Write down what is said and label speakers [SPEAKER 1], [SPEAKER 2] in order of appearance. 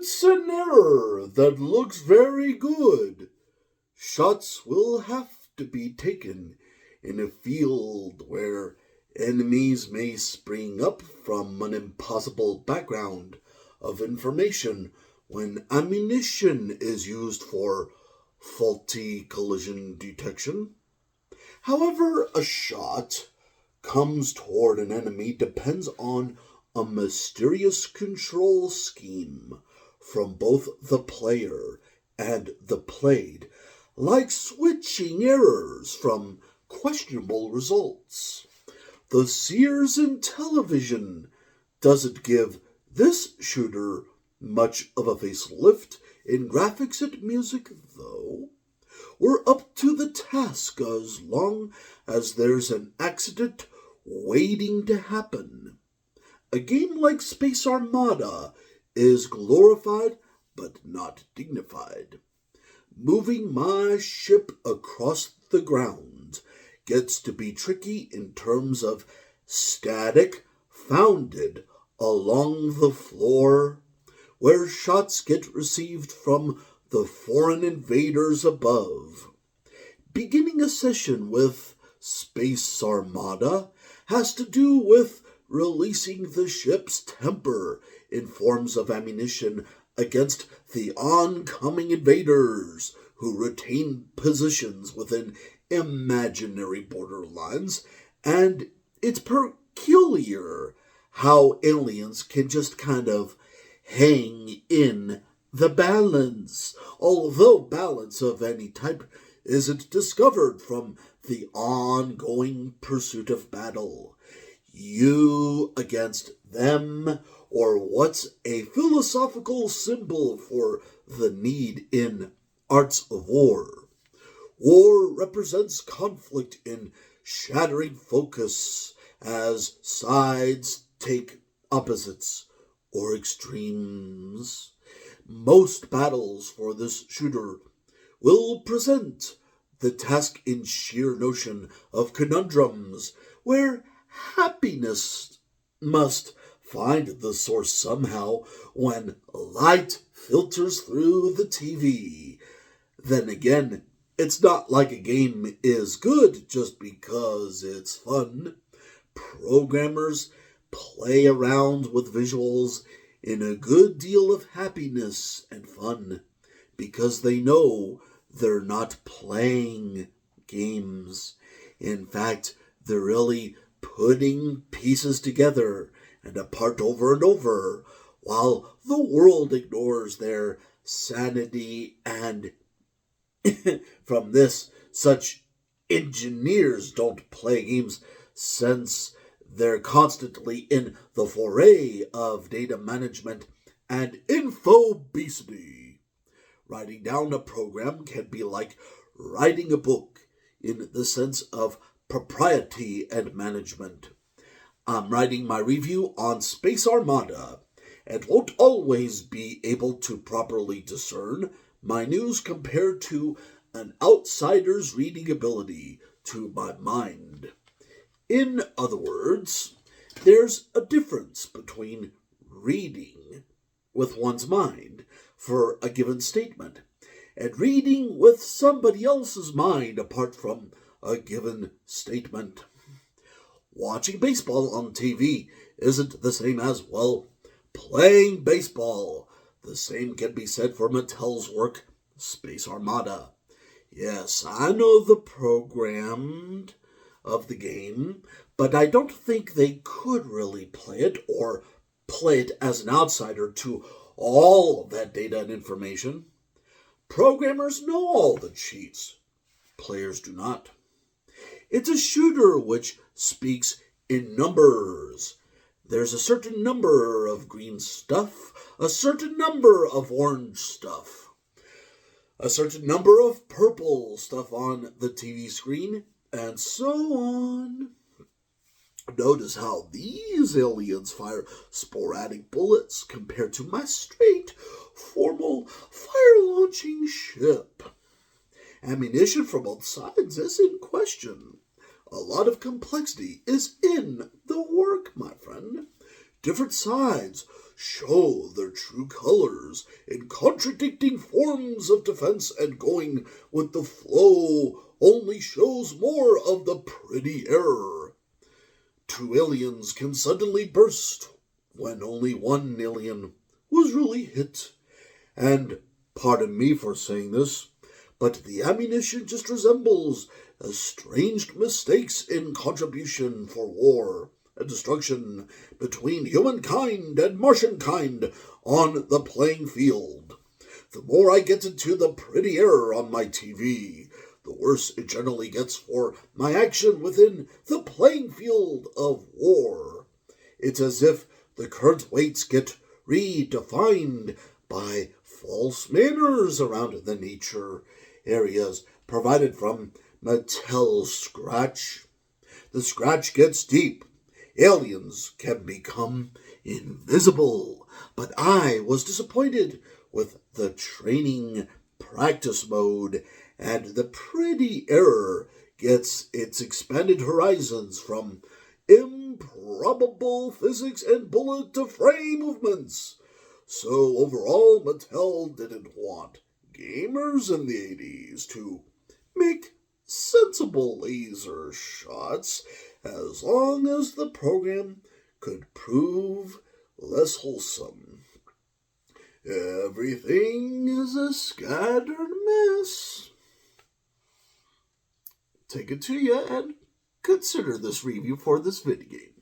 [SPEAKER 1] It's an error that looks very good. Shots will have to be taken in a field where enemies may spring up from an impossible background of information when ammunition is used for faulty collision detection. However, a shot comes toward an enemy depends on a mysterious control scheme from both the player and the played, like switching errors from questionable results. The Sears in television doesn't give this shooter much of a facelift in graphics and music, though. We're up to the task as long as there's an accident waiting to happen. A game like Space Armada is glorified but not dignified. Moving my ship across the ground gets to be tricky in terms of static founded along the floor, where shots get received from the foreign invaders above. Beginning a session with Space Armada has to do with releasing the ship's temper in forms of ammunition against the oncoming invaders who retain positions within imaginary borderlines, and it's peculiar how aliens can just kind of hang in the balance, although balance of any type isn't discovered from the ongoing pursuit of battle. You against them, or what's a philosophical symbol for the need in arts of war. War represents conflict in shattering focus as sides take opposites or extremes. Most battles for this shooter will present the task in sheer notion of conundrums, where happiness must find the source somehow when light filters through the TV. Then again, it's not like a game is good just because it's fun. Programmers play around with visuals in a good deal of happiness and fun because they know they're not playing games. In fact, they're really putting pieces together and apart over and over, while the world ignores their sanity, and from this, such engineers don't play games since they're constantly in the foray of data management and infobesity. Writing down a program can be like writing a book in the sense of propriety and management. I'm writing my review on Space Armada and won't always be able to properly discern my news compared to an outsider's reading ability to my mind. In other words, there's a difference between reading with one's mind for a given statement and reading with somebody else's mind apart from a given statement. Watching baseball on TV isn't the same as, well, playing baseball. The same can be said for Mattel's work, Space Armada. Yes, I know the program of the game, but I don't think they could really play it or play it as an outsider to all of that data and information. Programmers know all the cheats. Players do not. It's a shooter which speaks in numbers. There's a certain number of green stuff, a certain number of orange stuff, a certain number of purple stuff on the TV screen, and so on. Notice how these aliens fire sporadic bullets compared to my straight, formal, fire-launching ship. Ammunition from both sides is in question. A lot of complexity is in the work, my friend. different sides show their true colors in contradicting forms of defense, and going with the flow only shows more of the pretty error. Two aliens can suddenly burst when only one alien was really hit. And pardon me for saying this, but the ammunition just resembles estranged mistakes in contribution for war and destruction between humankind and Martian kind on the playing field. The more I get into the pretty error on my TV, the worse it generally gets for my action within the playing field of war. It's as if the current weights get redefined by false manners around the nature areas provided from Mattel's scratch. The scratch gets deep. Aliens can become invisible. But I was disappointed with the training practice mode, and the pretty error gets its expanded horizons from improbable physics and bullet-to-fray movements. So overall, Mattel didn't want gamers in the 80s to make sensible laser shots as long as the program could prove less wholesome. Everything is a scattered mess. Take it to you and consider this review for this video game.